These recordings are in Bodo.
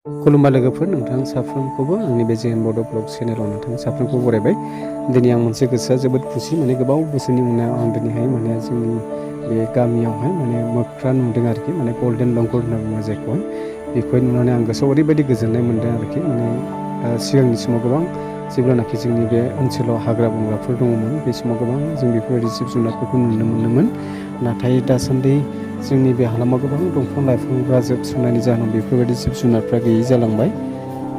खुलुमबाय लोगोफोर नोंथां साफ्रोमखौबो आंनि बे जेएन बड' ब्लग चेनेलाव नोंथां साफ्रोमखौ बरायबाय दिनै आं मोनसे गोसोआ जोबोद खुसि माने गोबाव बोसोरनि उनाव आं दिनैहाय माने जोंनि बे गामियावहाय माने मोख्रा नुदों आरोखि माने गल्डेन लंगुर होनना बुङो जायखौहाय बेखौहाय नुनानै आं गोसोआव ओरैबायदि गोजोननाय मोन्दों आरोखि माने सिगांनि समाव गोबां जेब्लानाखि जोंनि बे ओनसोलाव हाग्रा बंग्राफोर दङमोन बे समाव गोबां जों बेफोरबायदि जिब जुनारफोरखौ नुनो मोनोमोन नाथाय दासान्दि जोंनि बे हालामाव गोबां दंफां लाइफांफ्रा जोबस्रांनायनि जाहोनाव बेफोरबायदि जिब जुनारफ्रा गैयि जालांबाय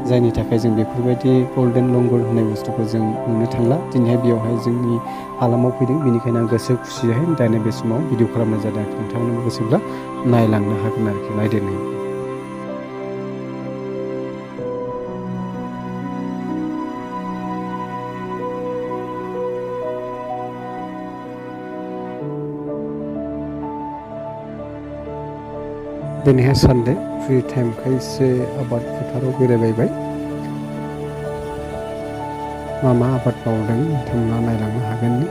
जायनि थाखाय जों बेफोरबायदि गल्डेन लंगुर होननाय बुस्थुखौ जों नुनो थांला दिनैहाय बेयावहाय जोंनि हालामाव फैदों बेनिखायनो आं गोसो खुसियैहाय दानि बे समाव भिडिअ खालामनाय जादों आरोखि नोंथांमोनबो गोसोब्ला नायलांनो हागोन आरोखि नायदेरनो दिनैहाय सानडे फ्रि टाइमखाय एसे आबाद फोथाराव बेरायबायबाय मा आबाद मावदों नोंथांमोना नायलांनो हागोननि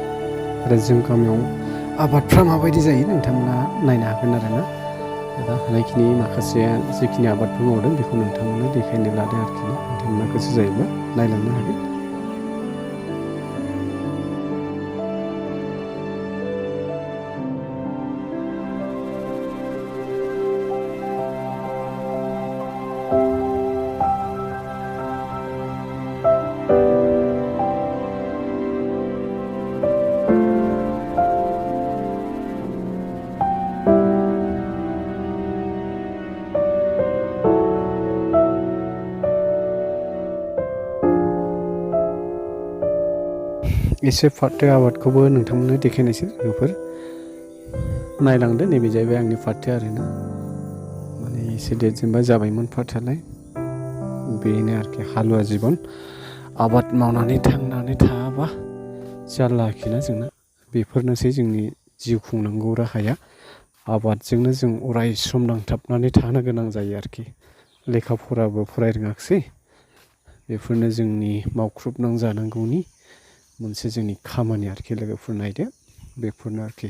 आरो जों गामियाव आबादफ्रा माबायदि जायो नोंथांमोना नायनो हागोन आरोना दा हानायखिनि माखासे जिखिनि आबादफोर मावदों बेखौ नोंथांमोना देखायनो लादों आरोखि नोंथांमोना गोसो जायोब्ला नायलांनो हागोन एसे फाथो आबादखौबो नोंथांमोननो देखायनायसै लोगोफोर नायलांदो नैबे जाहैबाय आंनि फाथो आरोना माने एसे देरजेनबा जाबायमोन फाथोआलाय बेनो आरोखि हालुवा जिबन आबाद मावनानै थांनानै थायाबा जारला आरोखिना जोंना बेफोरनोसै जोंनि जिउ खुंनांगौ राहाया आबादजोंनो जों अराय सम नांथाबनानै थानो गोनां जायो आरोखि लेखा फराबो फराय रोङाखिसै बेफोरनो जोंनि मावख्रुबनां जानांगौनि मोनसे जोंनि खामानि आरोखि लोगोफोर नायदो बेफोरनो आरोखि